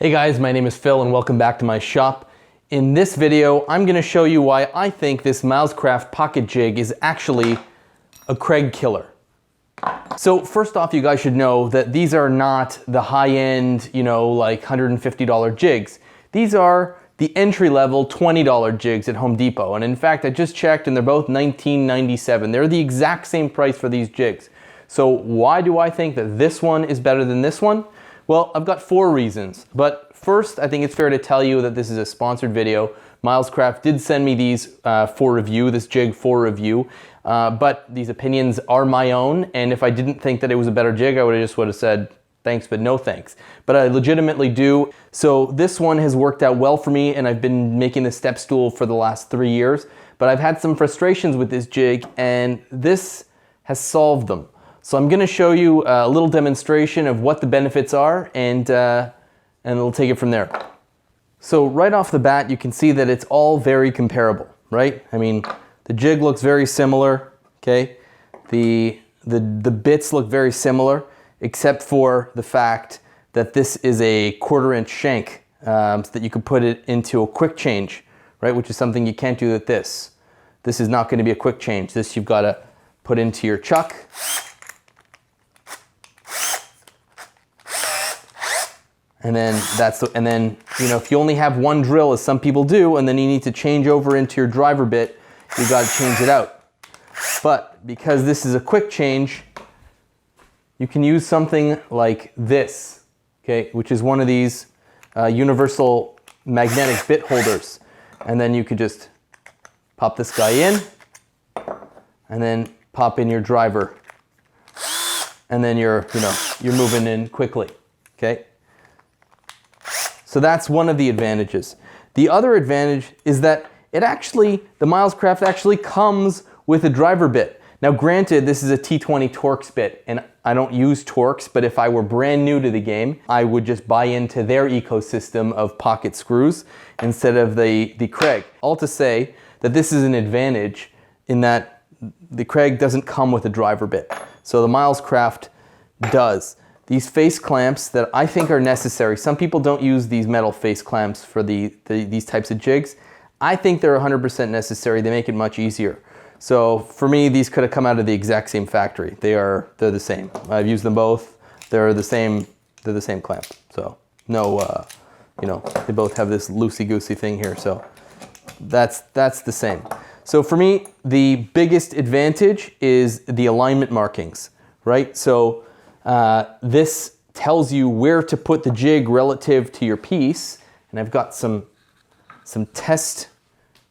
Hey guys, my name is Phil and welcome back to my shop. In this video, I'm going to show you why I think this Milescraft Pocket Jig is actually a Kreg killer. So first off, you guys should know that these are not the high-end, like $150 jigs. These are the entry-level $20 jigs at Home Depot. And in fact, I just checked and they're both $19.97. They're the exact same price for these jigs. So why do I think that this one is better than this one? Well, I've got 4 reasons, but first I think it's fair to tell you that this is a sponsored video. Milescraft did send me these for review, this jig for review, but these opinions are my own, and if I didn't think that it was a better jig, I would have said thanks but no thanks. But I legitimately do. So this one has worked out well for me, and I've been making the step stool for the last 3 years, but I've had some frustrations with this jig, and this has solved them. So I'm going to show you a little demonstration of what the benefits are, and we'll take it from there. So right off the bat, you can see that it's all very comparable, right? I mean, the jig looks very similar, okay? The bits look very similar, except for the fact that this is a 1/4" shank, so that you could put it into a quick change, right? Which is something you can't do with this. This is not going to be a quick change. This you've got to put into your chuck. And then if you only have one drill, as some people do, and then you need to change over into your driver bit, you got to change it out. But because this is a quick change, you can use something like this, okay, which is one of these universal magnetic bit holders. And then you could just pop this guy in, and then pop in your driver, and then you're moving in quickly, okay. So that's one of the advantages. The other advantage is that the Milescraft actually comes with a driver bit. Now granted, this is a T20 Torx bit, and I don't use Torx, but if I were brand new to the game, I would just buy into their ecosystem of pocket screws instead of the Kreg. All to say that this is an advantage in that the Kreg doesn't come with a driver bit. So the Milescraft does. These face clamps that I think are necessary. Some people don't use these metal face clamps for these types of jigs. I think they're 100% necessary. They make it much easier. So for me, these could have come out of the exact same factory. They're the same. I've used them both. They're the same clamp. So no, they both have this loosey-goosey thing here. So that's the same. So for me, the biggest advantage is the alignment markings, right? So this tells you where to put the jig relative to your piece, and I've got some test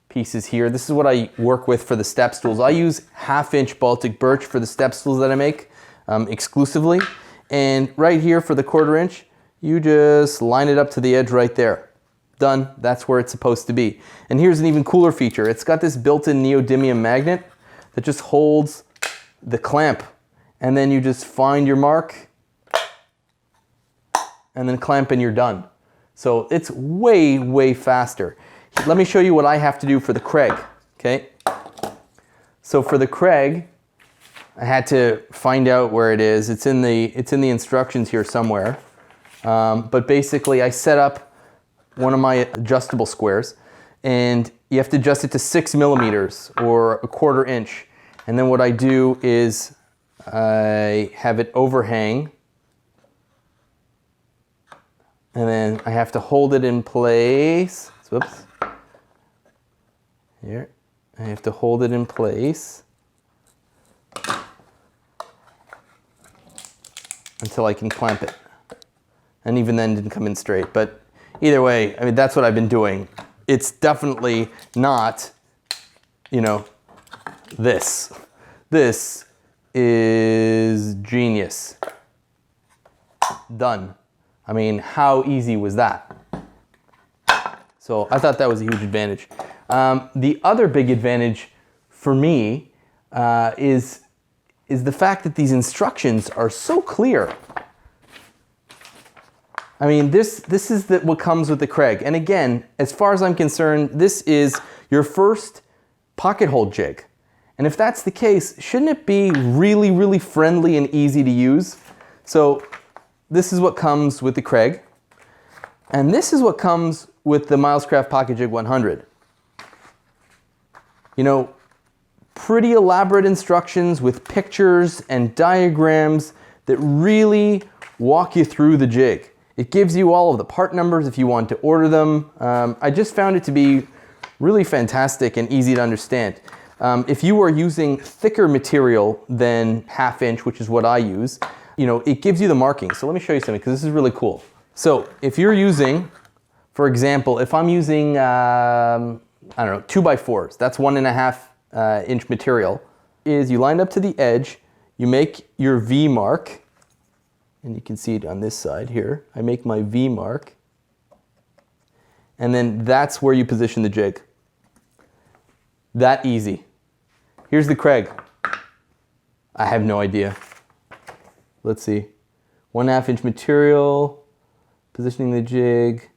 pieces here. This is what I work with for the step stools. I use 1/2" Baltic birch for the step stools that I make exclusively, and right here for the 1/4", you just line it up to the edge right there. Done. That's where it's supposed to be. And here's an even cooler feature. It's got this built-in neodymium magnet that just holds the clamp. And then you just find your mark and then clamp and you're done. So it's way, way faster. Let me show you what I have to do for the Kreg, okay? So for the Kreg, I had to find out where it is. It's in the instructions here somewhere. But basically I set up one of my adjustable squares, and you have to adjust it to 6 millimeters or 1/4 inch. And then what I do is I have it overhang, and then I have to hold it in place. Whoops. Here. I have to hold it in place until I can clamp it. And even then it didn't come in straight. But either way, I mean, that's what I've been doing. It's definitely not, this. This is genius. Done. I mean, how easy was that? So I thought that was a huge advantage. The other big advantage for me is the fact that these instructions are so clear. I mean, this is what comes with the Kreg. And again, as far as I'm concerned, this is your first pocket hole jig. And if that's the case, shouldn't it be really, really friendly and easy to use? So this is what comes with the Kreg. And this is what comes with the Milescraft Pocketjig100. You know, pretty elaborate instructions with pictures and diagrams that really walk you through the jig. It gives you all of the part numbers if you want to order them. I just found it to be really fantastic and easy to understand. If you are using thicker material than 1/2 inch, which is what I use, you know, it gives you the marking. So let me show you something, because this is really cool. So if you're using, for example, if I'm using, I don't know, 2x4s, that's 1.5 inch material, is you line up to the edge, you make your V mark, and you can see it on this side here. I make my V mark, and then that's where you position the jig. That easy. Here's the Kreg. I have no idea. Let's see. 1/2 inch material, positioning the jig.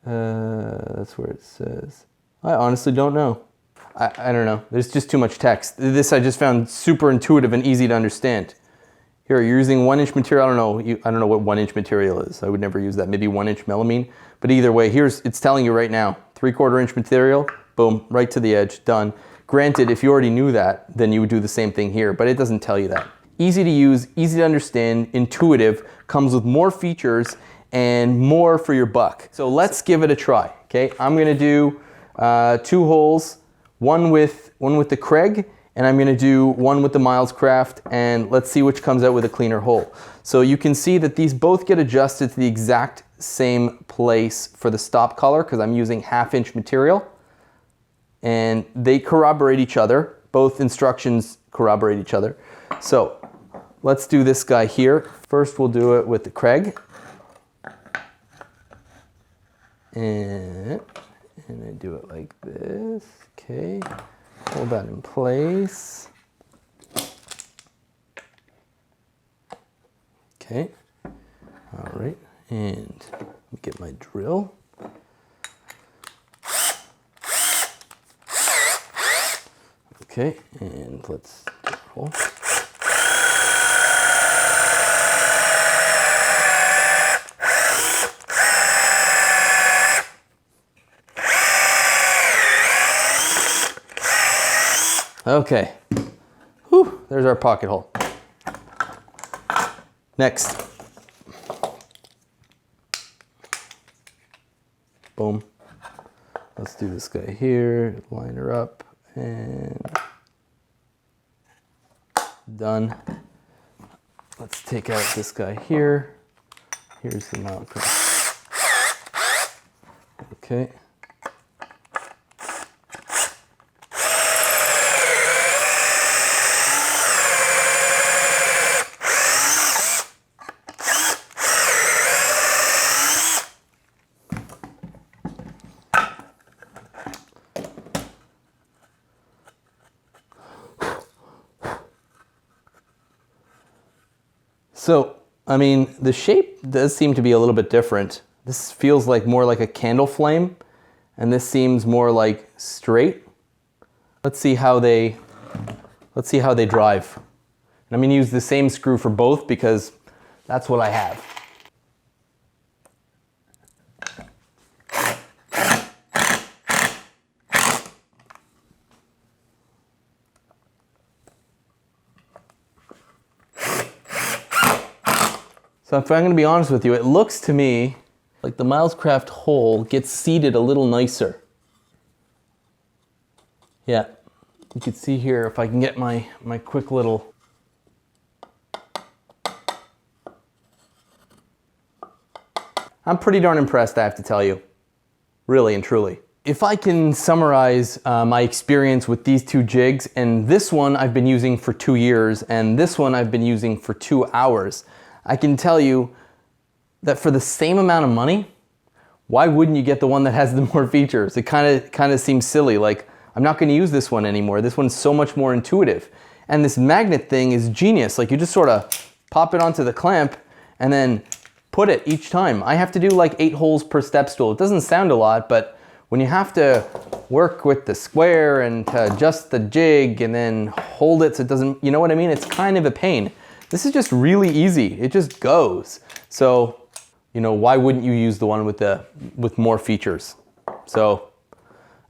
That's where it says. I honestly don't know. I don't know. There's just too much text. This I just found super intuitive and easy to understand. Here, you're using 1 inch material. I don't know what 1 inch material is. I would never use that. Maybe 1 inch melamine. But either way, it's telling you right now. 3/4 inch material, boom, right to the edge, done. Granted, if you already knew that, then you would do the same thing here, but it doesn't tell you that. Easy to use, easy to understand, intuitive, comes with more features and more for your buck. So let's give it a try, okay? I'm gonna do 2 holes, one with the Kreg, and I'm gonna do one with the Milescraft, and let's see which comes out with a cleaner hole. So you can see that these both get adjusted to the exact same place for the stop collar, because I'm using 1/2 inch material, and they corroborate each other. Both instructions corroborate each other. So let's do this guy here. First we'll do it with the Kreg. And I do it like this, okay. Hold that in place. Okay, all right, and let me get my drill. Okay, and let's roll. Okay, whew, there's our pocket hole. Next. Boom. Let's do this guy here, line her up, and done. Let's take out this guy here. Here's the mount. Okay. So, I mean, the shape does seem to be a little bit different. This feels like more like a candle flame, and this seems more like straight. Let's see how they drive. And I'm gonna use the same screw for both because that's what I have. So if I'm going to be honest with you, it looks to me like the Milescraft hole gets seated a little nicer. Yeah, you can see here if I can get my quick little... I'm pretty darn impressed, I have to tell you. Really and truly. If I can summarize my experience with these two jigs, and this one I've been using for 2 years, and this one I've been using for 2 hours, I can tell you that for the same amount of money, why wouldn't you get the one that has the more features? It kind of seems silly, like I'm not going to use this one anymore. This one's so much more intuitive. And this magnet thing is genius. Like you just sort of pop it onto the clamp and then put it each time. I have to do like 8 holes per step stool. It doesn't sound a lot, but when you have to work with the square and to adjust the jig and then hold it so it doesn't, you know what I mean? It's kind of a pain. This is just really easy. It just goes. So you know, why wouldn't you use the one with more features? So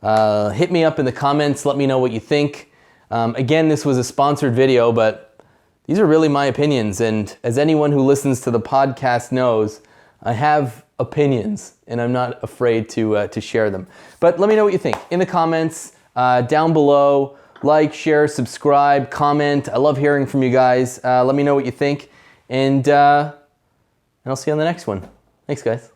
hit me up in the comments. Let me know what you think. Again, this was a sponsored video, but these are really my opinions. And as anyone who listens to the podcast knows, I have opinions and I'm not afraid to share them. But let me know what you think in the comments down below. Like, share, subscribe, comment. I love hearing from you guys. Let me know what you think. And I'll see you on the next one. Thanks, guys.